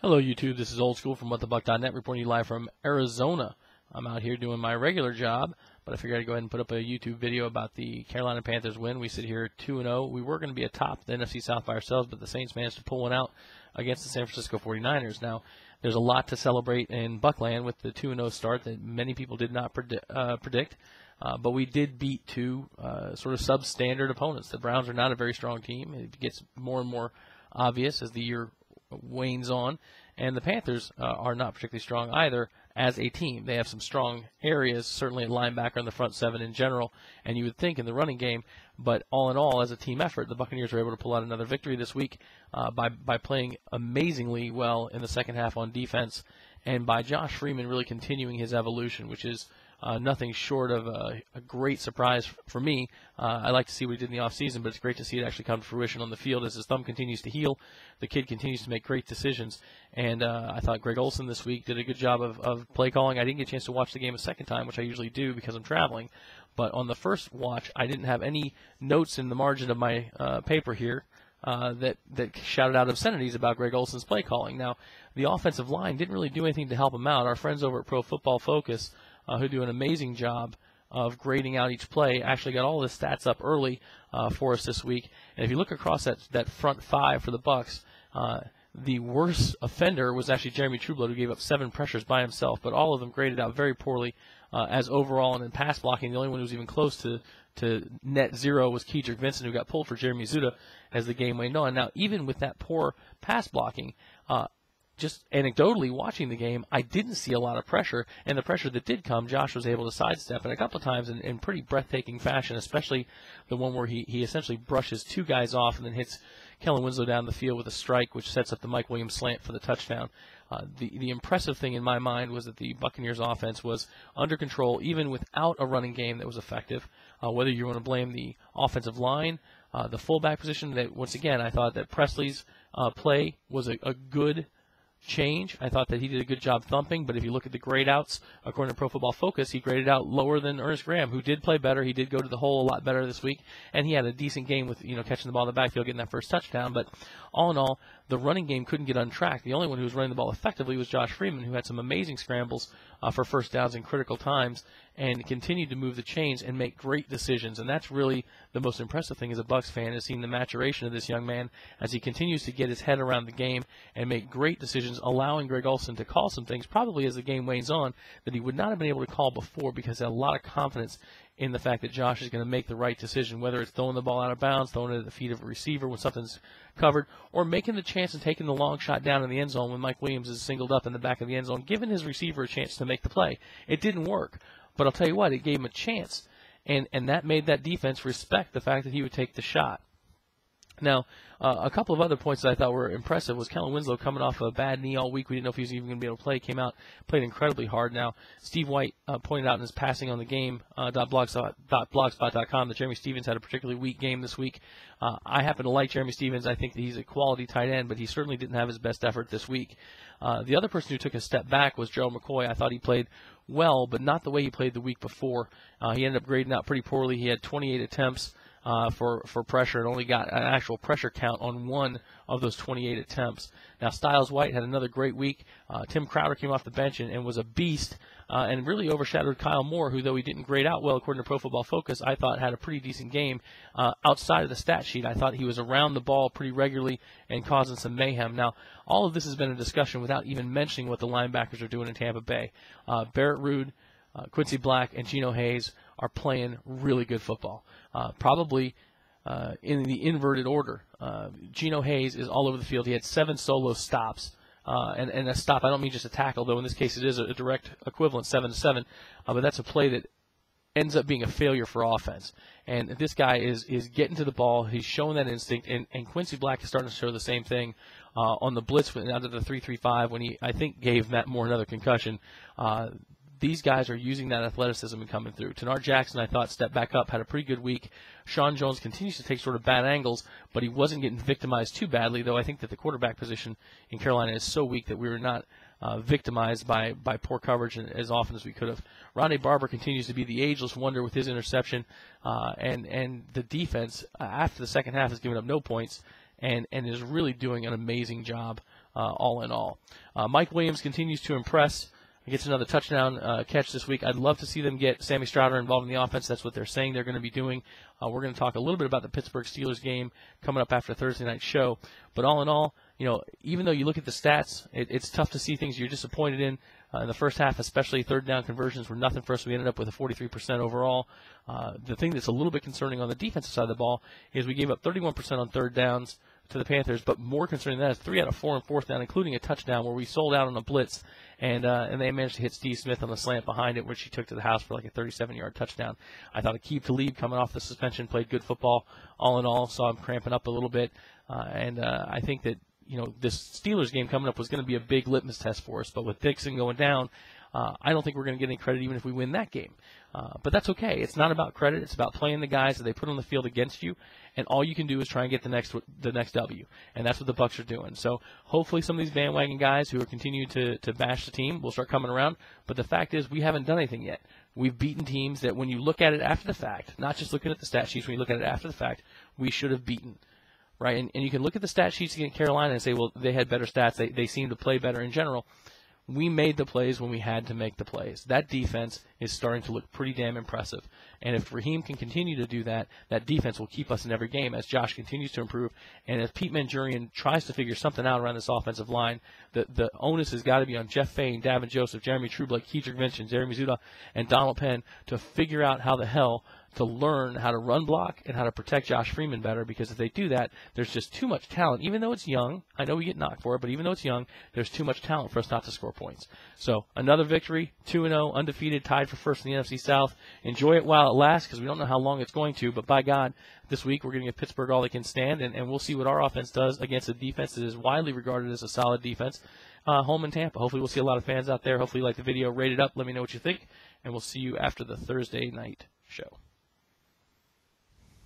Hello, YouTube. This is Old School from WhatTheBuck.net reporting you live from Arizona. I'm out here doing my regular job, but I figured I'd go ahead and put up a YouTube video about the Carolina Panthers win. We sit here 2-0. We were going to be atop the NFC South by ourselves, but the Saints managed to pull one out against the San Francisco 49ers. Now, there's a lot to celebrate in Buckland with the 2-0 start that many people did not predict. But we did beat two sort of substandard opponents. The Browns are not a very strong team. It gets more and more obvious as the year wanes on, and the Panthers are not particularly strong either as a team. They have some strong areas, certainly at linebacker and the front seven in general, and you would think in the running game, but all in all, as a team effort, the Buccaneers were able to pull out another victory this week by playing amazingly well in the second half on defense, and by Josh Freeman really continuing his evolution, which is nothing short of a great surprise for me. I like to see what he did in the offseason, but it's great to see it actually come to fruition on the field as his thumb continues to heal. The kid continues to make great decisions, and I thought Greg Olsen this week did a good job of play calling. I didn't get a chance to watch the game a second time, which I usually do because I'm traveling, but on the first watch, I didn't have any notes in the margin of my paper here that shouted out obscenities about Greg Olsen's play calling. Now, the offensive line didn't really do anything to help him out. Our friends over at Pro Football Focus, who do an amazing job of grading out each play, actually got all the stats up early for us this week. And if you look across that front five for the Bucs, the worst offender was actually Jeremy Trueblood, who gave up 7 pressures by himself, but all of them graded out very poorly as overall. And in pass blocking, the only one who was even close to net zero was Kedrick Vincent, who got pulled for Jeremy Zuta as the game went on. Now, even with that poor pass blocking, just anecdotally watching the game, I didn't see a lot of pressure, and the pressure that did come, Josh was able to sidestep it a couple of times in pretty breathtaking fashion, especially the one where he essentially brushes 2 guys off and then hits Kellen Winslow down the field with a strike, which sets up the Mike Williams slant for the touchdown. The impressive thing in my mind was that the Buccaneers offense was under control even without a running game that was effective. Whether you want to blame the offensive line, the fullback position, that once again I thought that Presley's play was a good change. I thought that he did a good job thumping, but if you look at the grade outs, according to Pro Football Focus, he graded out lower than Ernest Graham, who did play better. He did go to the hole a lot better this week, and he had a decent game with catching the ball in the backfield, getting that first touchdown. But all in all, the running game couldn't get untracked. The only one who was running the ball effectively was Josh Freeman, who had some amazing scrambles for first downs in critical times and continued to move the chains and make great decisions. And that's really the most impressive thing as a Bucs fan, is seeing the maturation of this young man as he continues to get his head around the game and make great decisions, allowing Greg Olsen to call some things probably as the game wanes on that he would not have been able to call before, because he had a lot of confidence in the fact that Josh is going to make the right decision, whether it's throwing the ball out of bounds, throwing it at the feet of a receiver when something's covered, or making the chance and taking the long shot down in the end zone when Mike Williams is singled up in the back of the end zone, giving his receiver a chance to make the play. It didn't work, but I'll tell you what, it gave him a chance, and that made that defense respect the fact that he would take the shot. Now, a couple of other points that I thought were impressive was Kellen Winslow coming off a bad knee all week. We didn't know if he was even going to be able to play. Came out, played incredibly hard. Now, Steve White pointed out in his passing on the game, .blogspot.com, that Jeremy Stevens had a particularly weak game this week. I happen to like Jeremy Stevens. I think that he's a quality tight end, but he certainly didn't have his best effort this week. The other person who took a step back was Gerald McCoy. I thought he played well, but not the way he played the week before. He ended up grading out pretty poorly. He had 28 attempts for pressure and only got an actual pressure count on 1 of those 28 attempts. Now, Styles White had another great week. Tim Crowder came off the bench and was a beast and really overshadowed Kyle Moore, who, though he didn't grade out well according to Pro Football Focus, I thought had a pretty decent game. Outside of the stat sheet, I thought he was around the ball pretty regularly and causing some mayhem. Now, all of this has been a discussion without even mentioning what the linebackers are doing in Tampa Bay. Barrett Ruud, Quincy Black, and Geno Hayes are playing really good football. Probably in the inverted order. Geno Hayes is all over the field. He had 7 solo stops. And a stop, I don't mean just a tackle, though in this case it is a direct equivalent, 7-7. But that's a play that ends up being a failure for offense. And this guy is getting to the ball. He's showing that instinct. And Quincy Black is starting to show the same thing on the blitz out of the 3-3-5 when he, I think, gave Matt Moore another concussion. These guys are using that athleticism and coming through. Tenard Jackson, I thought, stepped back up, had a pretty good week. Sean Jones continues to take sort of bad angles, but he wasn't getting victimized too badly, though I think that the quarterback position in Carolina is so weak that we were not victimized by poor coverage as often as we could have. Ronde Barber continues to be the ageless wonder with his interception, and the defense, after the second half, has given up no points and is really doing an amazing job all in all. Mike Williams continues to impress. He gets another touchdown catch this week. I'd love to see them get Sammy Strouder involved in the offense. That's what they're saying they're going to be doing. We're going to talk a little bit about the Pittsburgh Steelers game coming up after Thursday night show. But all in all, even though you look at the stats, it's tough to see things you're disappointed in. In the first half, especially third down conversions were nothing for us. We ended up with a 43% overall. The thing that's a little bit concerning on the defensive side of the ball is we gave up 31% on third downs to the Panthers, but more concerning than that is 3 out of 4 on fourth down, including a touchdown where we sold out on a blitz, and they managed to hit Steve Smith on the slant behind it, which he took to the house for like a 37-yard touchdown. I thought Aqib Talib, coming off the suspension, played good football. All in all, saw him cramping up a little bit, and I think that this Steelers game coming up was going to be a big litmus test for us, but with Dixon going down, I don't think we're going to get any credit even if we win that game. But that's okay. It's not about credit. It's about playing the guys that they put on the field against you, and all you can do is try and get the next W, and that's what the Bucs are doing. So hopefully some of these bandwagon guys who are continuing to bash the team will start coming around, but the fact is we haven't done anything yet. We've beaten teams that when you look at it after the fact, not just looking at the stat sheets, when you look at it after the fact, we should have beaten. Right, and you can look at the stat sheets against Carolina and say, well, they had better stats. They seem to play better in general. We made the plays when we had to make the plays. That defense is starting to look pretty damn impressive. And if Raheem can continue to do that, that defense will keep us in every game as Josh continues to improve. And if Pete Manjurian tries to figure something out around this offensive line, the onus has got to be on Jeff Fain, Davin Joseph, Jeremy Trublake, Keedrick Vincent, Jeremy Zuda, and Donald Penn to figure out how the hell to learn how to run block and how to protect Josh Freeman better, because if they do that, there's just too much talent. Even though it's young, I know we get knocked for it, but even though it's young, there's too much talent for us not to score points. So another victory, 2-0, undefeated, tied for first in the NFC South. Enjoy it while it lasts, because we don't know how long it's going to, but by God, this week we're going to give Pittsburgh all they can stand, and we'll see what our offense does against a defense that is widely regarded as a solid defense home in Tampa. Hopefully we'll see a lot of fans out there. Hopefully you like the video. Rate it up. Let me know what you think, and we'll see you after the Thursday night show.